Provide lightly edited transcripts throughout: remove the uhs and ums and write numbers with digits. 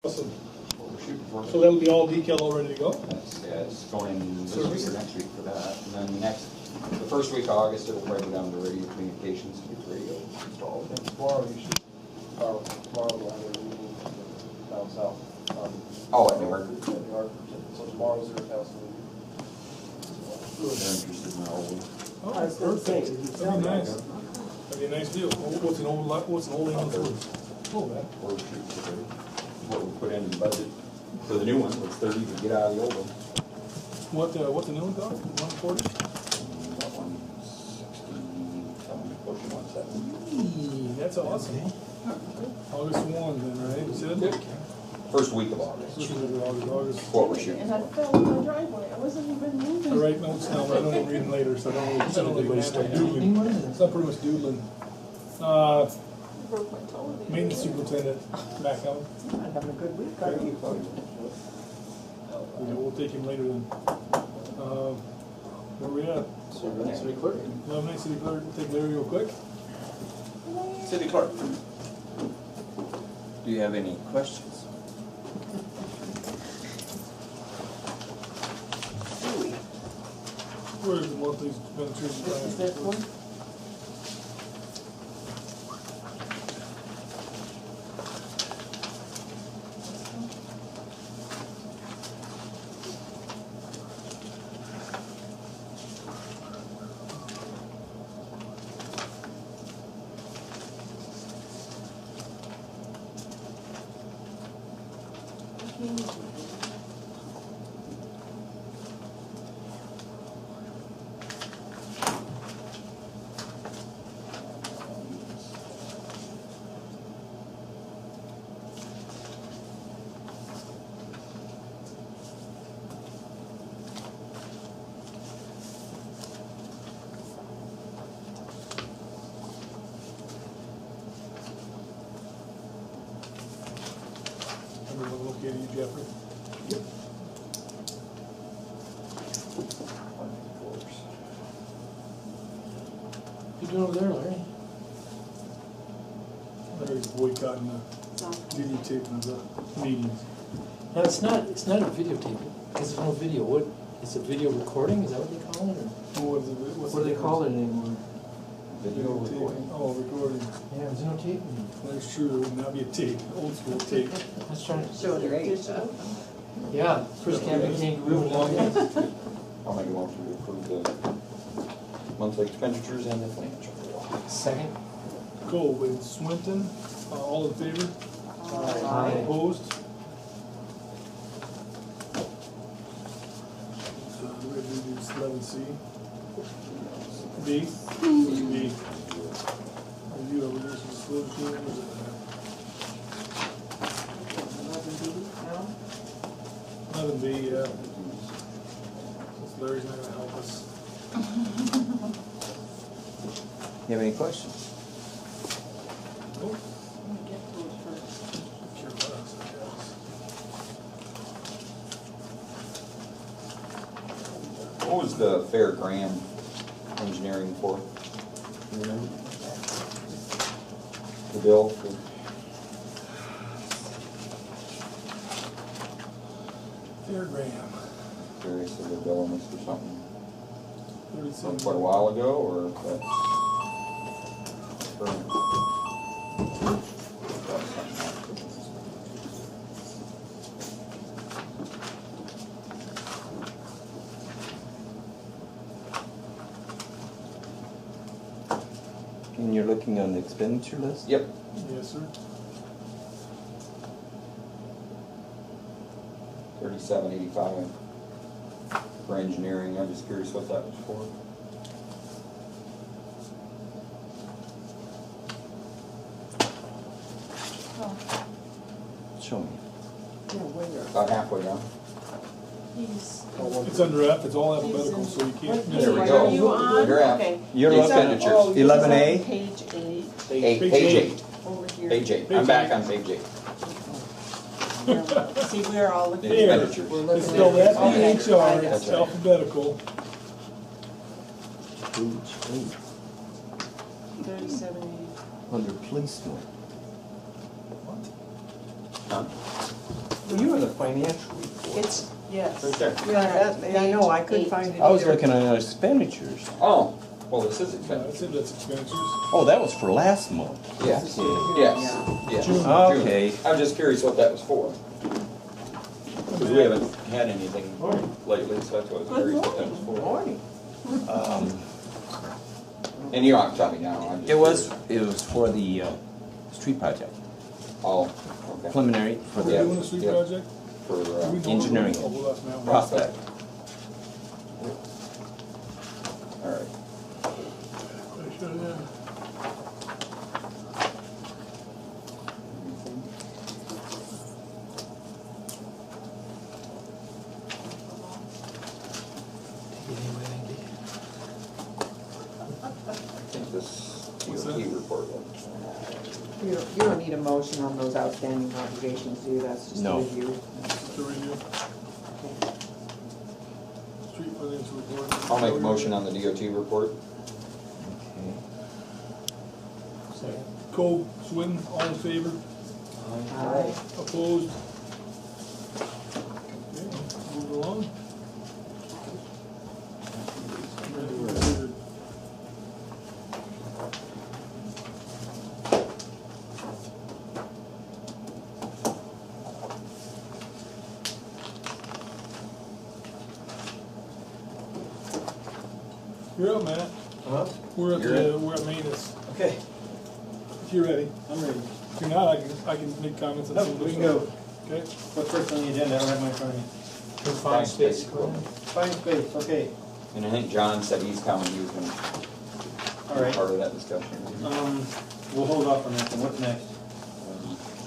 Awesome. What we're shooting for. So that'll be all decaled, all ready to go? Yeah, it's going in this week or next week for that. And then the first week of August, it'll probably go down to radio communications, get the radio installed. And tomorrow you should, tomorrow we'll have a meeting down south. Oh, at New Hartford. At New Hartford. So tomorrow's their council meeting. They're interested in our old. Oh, perfect. That'd be nice. That'd be a nice deal. What's an old ambulance worth? Oh, man. Or shooting for what we put in the budget for the new one. It's 30 to get out of the old one. What's the new one called? 140? That one's 60, pushing 170. That's awesome. August 1 then, right? You said? First week of August. August. What we're shooting And I for. fell in my driveway, I wasn't even I moving. write notes now, but I don't even read them later, so I don't even have doodling. So I'm pretty much doodling. Broke my toe. Maintenance superintendent, back out. I'm having a good week. Yeah, we'll take him later then. Where we at? City clerk. 11 city clerk, we'll take Larry real quick. City clerk, do you have any questions? Where is the monthly expenditures? Is that one? Everyone okay to you, Jeffrey? You doing over there, Larry? Larry's boycotting the videotaping of the meetings. No, it's not a videotape, because there's no video. What, it's a video recording, is that what they call it, or What's what do they call it anymore? Video recording. Oh, recording. Yeah, there's no taping. That's true, there would not be a tape, old school tape. Let's try it. So they're digital. Yeah, first camping kangaroo. I'll make a motion to approve the monthly expenditures and the financial. Second. Cool, with Swinton, all in favor? Aye. Opposed? So we're gonna do 11C. B? B. Review of release of disclosure. 11B, yeah. Since Larry's not gonna help us. You have any questions? Nope. Let me get those first. Sure, what else I guess. What was the Fair Graham engineering for? You remember? The bill for? Fairgram. Curious if they're billing us for something from 37. quite a while ago, or if that's current. That's something else. And you're looking on the expenditure list? Yep. Yes, sir. 3785 for engineering. I'm just curious what that was for. Show me. Yeah, where? About halfway down. He's. It's under F, it's all alphabetical, so you can't What miss There we page it. go. are you on? You're at- Okay. You're He's up on- expenditures. oh, he's 11A? on Page 8, Page Page 8. over here. Page 8. Page I'm back eight. on page 8. See, we're all looking. Here, Expenditures. it's spelled F-E-H-R, Okay. it's alphabetical. Page 8, 3780. under policeman. Huh? You are the financial report. It's, yes. Right there. Yeah, that- I know, I couldn't find it I was either. looking at our expenditures. Oh, well, this is Yeah, expensive. that's it, that's expenditures. Oh, that was for last month. Yes, Yeah. yes. June. Okay. I was just curious what that was for. Because we haven't had anything lately, so that's what I was Good curious what that was morning. for. Morning. And you don't have to tell me now, I'm just It was curious. for the street project, Oh, okay. preliminary for We're Yeah, doing a street yeah. project? For, Do we know- engineering. Oh, well, that's now. prospect. all right. I should have. I think this What's DOT that? report. You don't need a motion on those outstanding obligations, do you? That's just a No. review. To review. Street financial report. I'll make a motion on the DOT report. Okay. Second. Cole, Swin, all in favor? Aye. Opposed? Okay, move along. You're up, Matt. Huh? We're at You're we're at maintenance. Okay, If you're ready. I'm ready. If you're not, I can make comments on No, some of we this can go. stuff. Okay? What's first on the agenda? I don't have my phone. Confined space equipment. Fine space, okay. And I think John said he's coming, you can All be right. part of that discussion. We'll hold off on that one. What's next?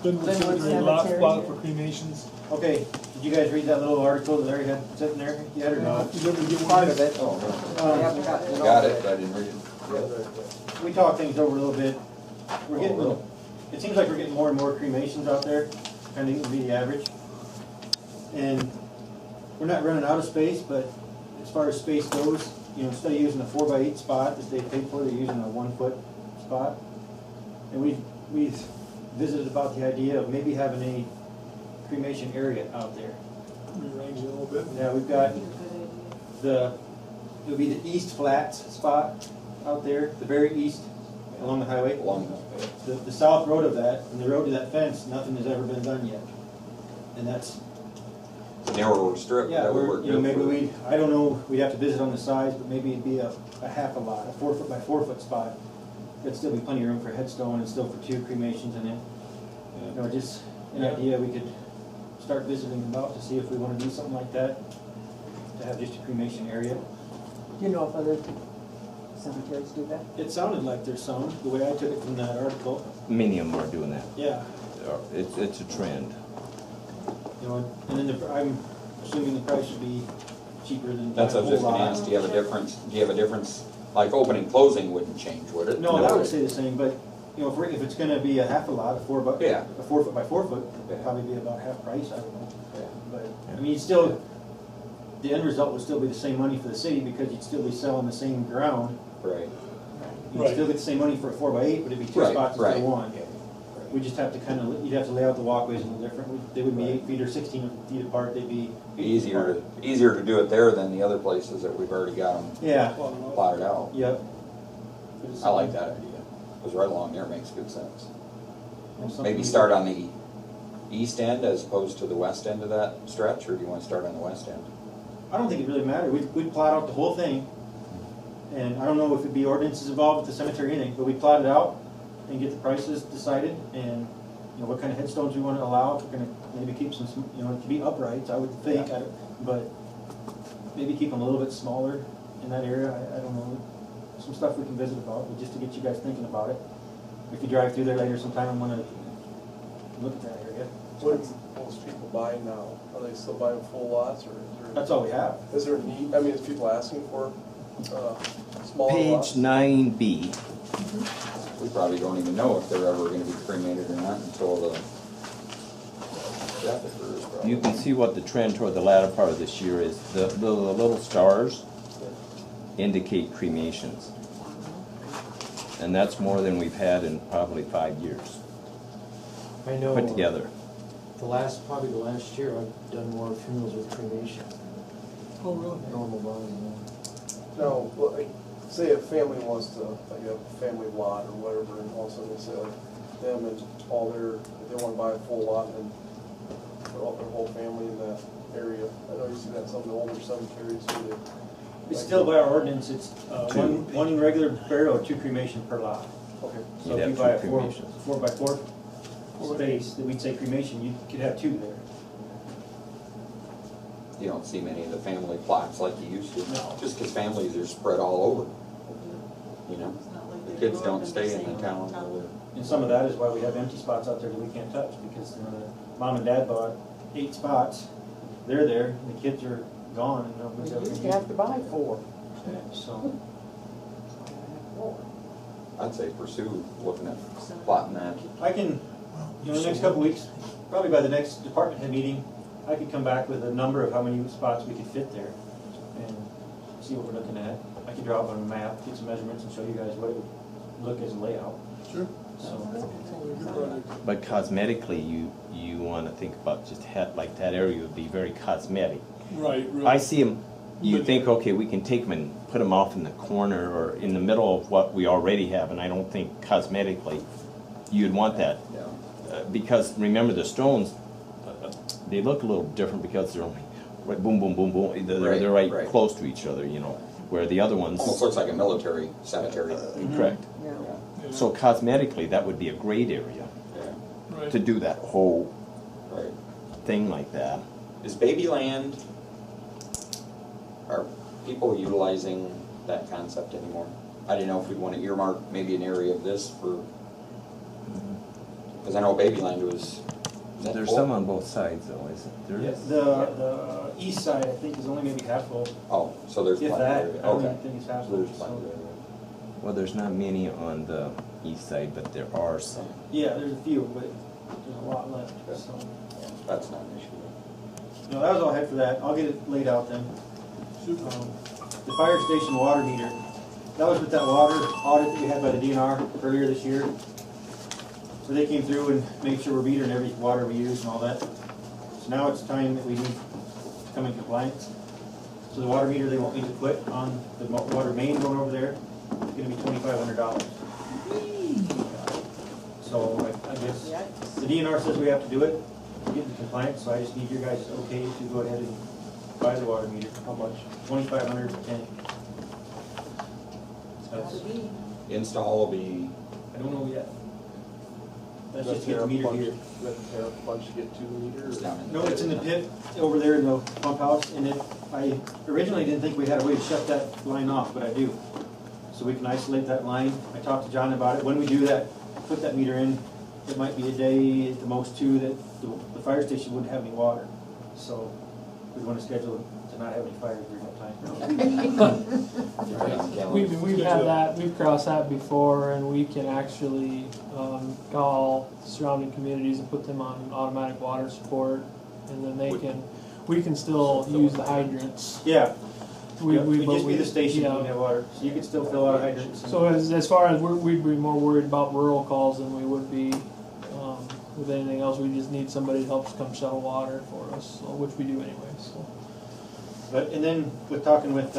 Then we're Then sitting what's there, cemetery? lot for cremations. Okay, did you guys read that little article that Larry had sitting there yet or not? Did everybody get one? Part of it. Oh, I haven't gotten it all. got it, but I didn't read it. Yep. We talked things over a little bit. We're getting, really? it seems like we're getting more and more cremations out there, kind of to be the average. And we're not running out of space, but as far as space goes, you know, instead of using a 4x8 spot that they paid for, they're using a 1-foot spot. And we've visited about the idea of maybe having a cremation area out there. Rearrange it a little bit. Yeah, we've got it would be the east flats spot out there, the very east along the highway. Along The south road of that, and the road to that fence, nothing has ever been done yet. And that's, the narrower strip, yeah, that would we're, work you know, good maybe for. I don't know, we'd have to visit on the size, but maybe it'd be a half a lot, a 4-foot by 4-foot spot. There'd still be plenty of room for headstone and still for 2 cremations in it. You know, just an idea we could start visiting about to see if we wanna do something like that, to have just a cremation area. Do you know if other cemeteries do that? It sounded like there's some, the way I took it from that article. Many of them are doing that. Yeah. It's a trend. You know, and then I'm assuming the price would be cheaper than That's buying what I a was whole just gonna lot. ask, do you have a difference, like opening, closing wouldn't change, would it? No, that would stay the same, but, you know, if it's gonna be a half a lot, a 4 Yeah. a 4-foot by 4-foot, Yeah. it'd probably be about half price, I don't know. Yeah. But, I mean, you'd still, the end result would still be the same money for the city, because you'd still be selling the same ground. Right. You'd Right. still get the same money for a 4x8, but it'd be 2 Right, spots instead of right. 1. We just have to you'd have to lay out the walkways a little different. They wouldn't be 8 feet or 16 feet apart, they'd be 8 feet apart. Easier to do it there than the other places that we've already got them Yeah, plotted out. yep. I like that idea, because right along there makes good sense. Something Maybe we start could- on the east end as opposed to the west end of that stretch, or do you want to start on the west end? I don't think it really mattered. We'd plot out the whole thing. And I don't know if it'd be ordinances involved with the cemetery or anything, but we'd plot it out and get the prices decided and, you know, what kind of headstones we want to allow. If we're gonna maybe keep some, you know, it could be uprights, I would think, but maybe keep them a little bit smaller in that area. I don't know. Some stuff we can visit about, but just to get you guys thinking about it. If you drive through there later sometime and wanna look at that area. What do most people buy now? Are they still buying full lots, or That's all we have. is there a need, I mean, is people asking for smaller Page lots? 9B. We probably don't even know if they're ever gonna be cremated or not until the death occurs, probably. You can see what the trend toward the latter part of this year is. The little stars indicate cremations. And that's more than we've had in probably 5 years I know. put together. probably the last year, I've done more funerals with cremation. Oh, really? Normal volume, No, well, like, say a family wants to, like a family lot or whatever, and all of a sudden they say like, them and all their, they wanna buy a full lot and put all their whole family in that area. I know you see that in some of the older cemeteries where they. It's still by our ordinance, it's one regular burial or 2 cremation per lot. Okay. So You'd if you have buy a 2 4 cremations. by 4 space, that we'd say cremation, you could have 2 there. You don't see many of the family plots like you used to. No. Just because families are spread all over, you know? It's not like The they kids grew up don't in stay the in the same town where they're. And some of that is why we have empty spots out there that we can't touch, because the mom and dad bought 8 spots, they're there, and the kids are gone, and nobody's We ever used gonna to use have them. to buy 4. So, I'd say pursue looking at plotting that. I can, in the next couple weeks, probably by the next department head meeting, I could come back with a number of how many spots we could fit there, and see what we're looking at. I could draw up on a map, get some measurements, and show you guys what it would look as a layout, Sure. so. Sounds like a good project. But cosmetically, you wanna think about just like that area would be very cosmetic. Right, right. I see them, you think, okay, we can take them and put them off in the corner or in the middle of what we already have, and I don't think cosmetically you'd want that. Yeah. Because remember, the stones, they look a little different because they're only, right, boom, boom, boom, boom, they're right Right. close to each other, you know, where the other ones. Almost looks like a military cemetery. Correct. Yeah. Yeah, Yeah. So cosmetically, that would be a great area yeah, Right. to do that whole right. thing like that. Is Babyland, are people utilizing that concept anymore? I didn't know if we'd want to earmark maybe an area of this for, because I know Babyland was, is that There's full? some on both sides though, isn't there? Yeah, the east side, I think, is only maybe half full, Oh, so there's if plenty of that, area. I don't Okay. even think it's half So full, there's plenty of so. area. Well, there's not many on the east side, but there are some. Yeah, there's a few, but there's a lot left, so. That's not an issue. No, that was all I had for that, I'll get it laid out then. Super. The fire station water meter, that was with that water audit that we had by the DNR earlier this year. So they came through and made sure we're metering every water we use and all that. So now it's time that we need to come in compliance. So the water meter they want me to put on the water main going over there, it's gonna be $2,500. So I guess the DNR says we have to do it, to get in compliance, so I just need your guys' okay to go ahead and buy the water meter. How much? $2,500 for 10. That's, Install will be, I don't know yet. That's Does just that to get the tear meter up a here. bunch- does that tear up a bunch to get to the meter? it's down in. No, it's in the pit over there in the pump house, and I originally didn't think we had a way to shut that line off, but I do. So we can isolate that line. I talked to John about it. When we do that, put that meter in, it might be a day, at the most 2, that the fire station wouldn't have any water. So we'd want to schedule to not have any fires during that time. We've had that, we've crossed that before, and we can actually call surrounding communities and put them on automatic water support, and then we can still use the hydrants. Yeah, We- we- it'd but just be we- the station that yeah. wouldn't have water, so you could still fill out hydrants. and- So as far as, we'd be more worried about rural calls than we would be with anything else. We just need somebody to help us come shuttle water for us, so, which we do anyway, so. But, and then with talking with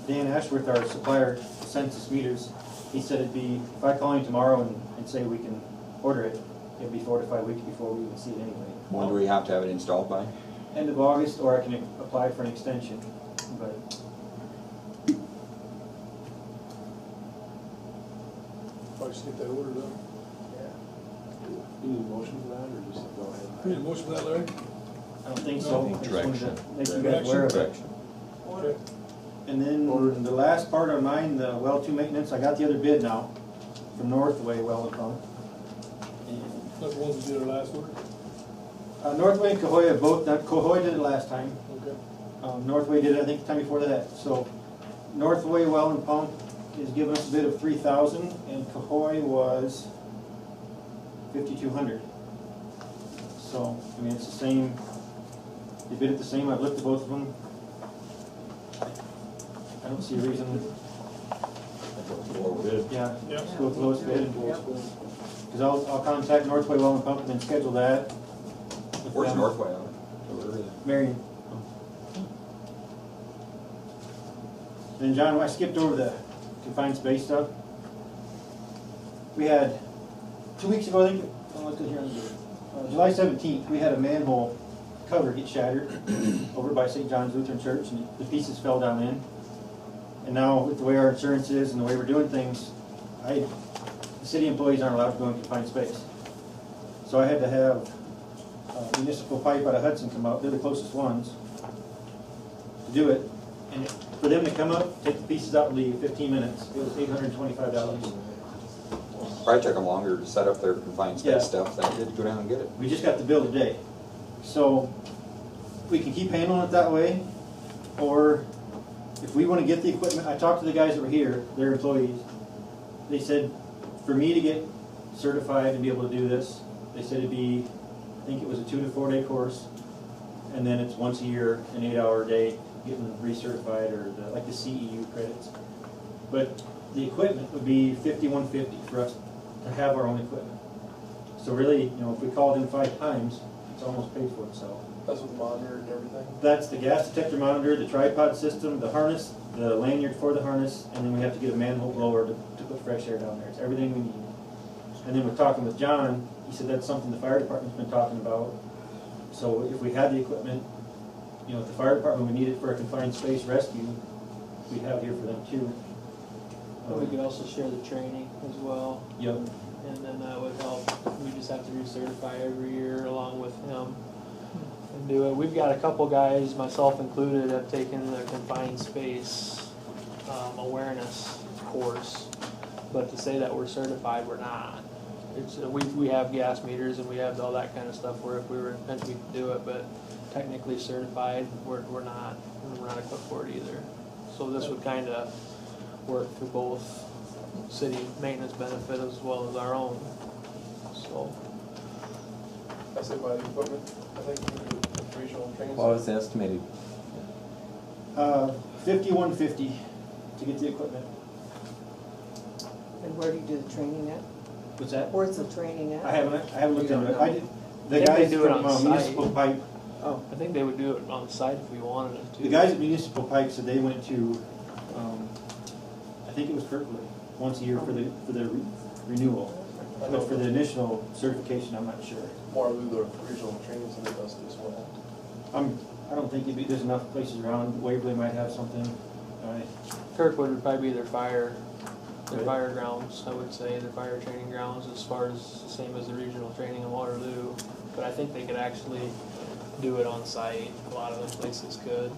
Dan Ashworth, our supplier census meters, he said it'd be, if I call him tomorrow and say we can order it, it'd be 4 to 5 weeks before we even see it anyway. When do we have to have it installed by? End of August, or I can apply for an extension, but Probably just get that order done. You need a motion for that, or just go ahead? Need a motion for that, Larry? I don't think I so. think I just wanted to direction. make you guys aware of it. Correction. Okay. And then the last part of mine, the well 2 maintenance, I got the other bid now from Northway Well and Pump. And Not the ones that did our last order? Northway and Cahoy have both done, Cahoy did it last time. Okay. Northway did it, I think, the time before that. So Northway Well and Pump is giving us a bid of 3,000, and Cahoy was 5,200. So, I mean, it's the same, they bid it the same, I've looked at both of them. I don't see a reason, yeah, Yep. let's go with the lowest bid. Because I'll contact Northway Well and Pump and then schedule that. The Where's Northway on it? Where is it? Marion. Then John, I skipped over the confined space stuff. We had, 2 weeks ago, I think, July 17th, we had a manhole cover get shattered over by St. John's Lutheran Church, and the pieces fell down in. And now, with the way our insurance is and the way we're doing things, the city employees aren't allowed to go in confined space. So I had to have municipal pipe out of Hudson come out, they're the closest ones, to do it. And for them to come up, take the pieces out and leave, 15 minutes, it was $825. Probably took them longer to set up their confined Yeah. space stuff than it did to go down and get it. We just got the bill today. So we can keep handling it that way, or if we want to get the equipment, I talked to the guys that were here, their employees. They said, for me to get certified and be able to do this, they said it'd be, I think it was a 2 to 4 day course, and then it's once a year, an 8-hour day, getting recertified, or like the CEU credits. But the equipment would be $51.50 for us to have our own equipment. So really, if we called in 5 times, it's almost paid for itself. That's with the monitor and everything? That's the gas detector monitor, the tripod system, the harness, the lanyard for the harness, and then we have to get a manhole blower to put fresh air down there. It's everything we need. And then we're talking with John, he said that's something the fire department's been talking about. So if we had the equipment, if the fire department would need it for a confined space rescue, we'd have it here for them too. And we could also share the training as well, Yep. and then that would help. We just have to recertify every year along with him and do it. We've got a couple guys, myself included, have taken the confined space awareness course, but to say that we're certified, we're not. It's we have gas meters and we have all that kind of stuff where if we were meant to do it, but technically certified, we're not. We're not equipped for it either. So this would kind of work through both city maintenance benefit as well as our own. So I say buy the equipment, I think we do the regional training. What was the estimated? $51.50 to get the equipment. And where do you do the training at? What's that? Where's the training at? I haven't looked into it. I did. The I think they guys do it from on site. Municipal Pipe, Oh, I think they would do it on site if we wanted it to. the guys at Municipal Pipe said they went to, I think it was Kirkwood, once a year for the renewal. I know But for the initial certification, I'm not sure. Marlou, the regional training center, does it as well. I don't think there's enough places around. Waverly might have something. Kirkwood would probably be their fire Right. grounds, I would say, their fire training grounds, as far as the same as the regional training in Waterloo. But I think they could actually do it on site. A lot of those places could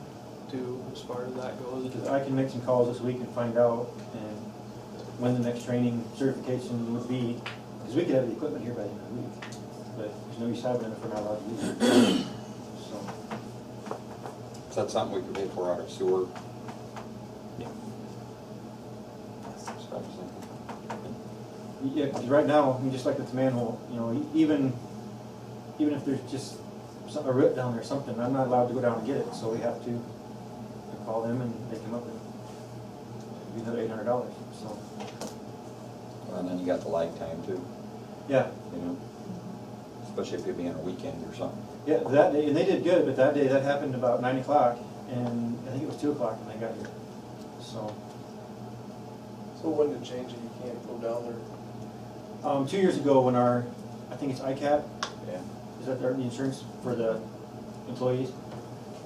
too, as far as that goes. I can make some calls this week and find out and when the next training certification would be, because we could have the equipment here by the end of the week, but there's no use having it if we're not allowed to use it. So, Is that something we could pay for out of sewer? Yeah. That's what I was thinking. yeah, because right now, just like with the manhole, even if there's just a rip down there or something, I'm not allowed to go down and get it, so we have to call them and they come up and it'd be another $800, so, And then you got the lag time too, yeah. especially if you'd be on a weekend or something. Yeah, that day, and they did good, but that day, that happened about 9 o'clock, and I think it was 2 o'clock when they got here, so. So when did it change that you can't go down there? 2 years ago when I think it's ICAP, Yeah. is that the insurance for the employees?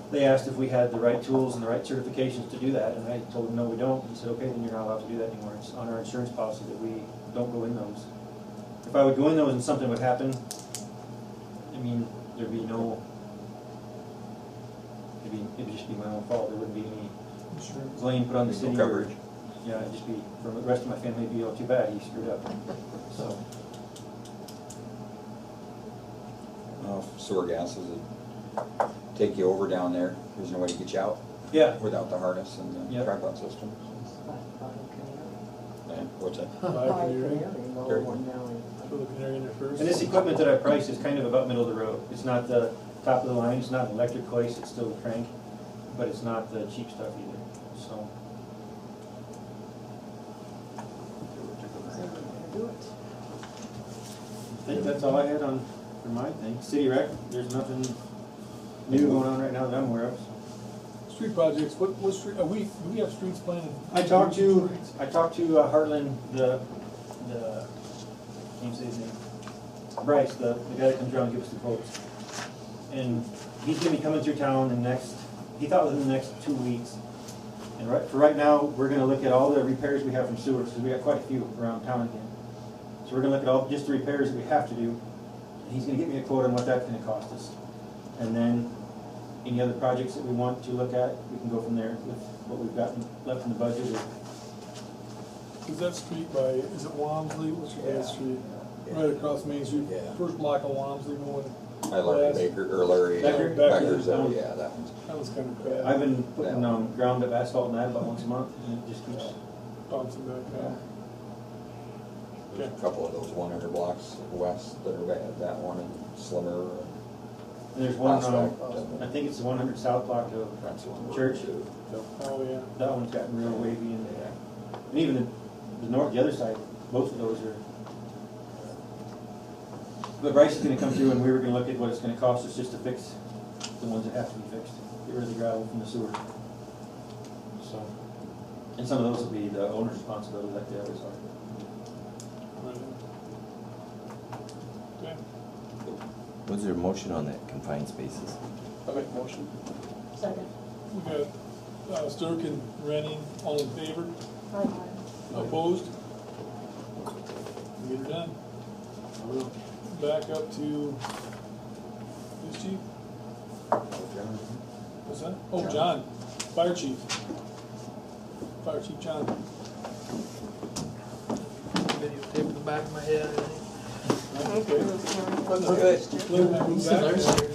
They asked if we had the right tools and the right certifications to do that, and I told them, no, we don't. He said, okay, then you're not allowed to do that anymore. It's on our insurance policy that we don't go in those. If I would go in those and something would happen, there'd be no, it'd just be my own fault. There wouldn't be any blame put on the No city. coverage. Yeah, it'd just be, for the rest of my family, it'd be, oh, too bad, he screwed up. So, Sewer gases would take you over down there. There's no way to get you out yeah, without the harness and the Yep. tripod system. Yeah, what's that? High canary, lower Very one down. Put the canary in there first. and this equipment that I priced is kind of about middle of the road. It's not the top of the line, it's not an electric hoist, it's still a crank, but it's not the cheap stuff either, so. Do it. I think that's all I had on for my thing. City rec, there's nothing new going on right now that I'm aware of. Street projects, what street, do we have streets planned? I talked to Heartland, the, can't say his name, Bryce, the guy that comes around and gives us the quotes. And he's gonna be coming through town in the next, he thought within the next 2 weeks. And for right now, we're gonna look at all the repairs we have from sewers, because we got quite a few around town again. So we're gonna look at all, just the repairs that we have to do, and he's gonna get me a quote on what that's gonna cost us. And then, any other projects that we want to look at, we can go from there with what we've got left in the budget. Is that street by, is it Walmsley, what's your guys' street? Right across Main Street, first block of Walmsley going. Hi, Larry Baker, or Larry Becker? Becker's, Becker. yeah, that one's. That was kind of bad. I've been putting ground up asphalt and that about once a month, and it just keeps, Bouncing back down. There's a couple of those 100 blocks west that are bad, that one and Slimmer. and there's one, Prospect, I think it's the 100 south block of That's one. Church. Oh, yeah. That one's gotten real wavy, and even the north, the other side, both of those are. But Bryce is gonna come through and we were gonna look at what it's gonna cost us just to fix the ones that have to be fixed, get rid of the gravel from the sewer. So, and some of those will be the owner's responsibility like the others are. Right. Okay. Was there a motion on that confined spaces? I make a motion. Second. We got Sturk and Rennie, all in favor? Opposed? Get her done. Back up to this chief. What's that? Oh, John, fire chief. Fire chief John. Videotape in the back of my head, I think. Okay. Let him move back. Larry's here.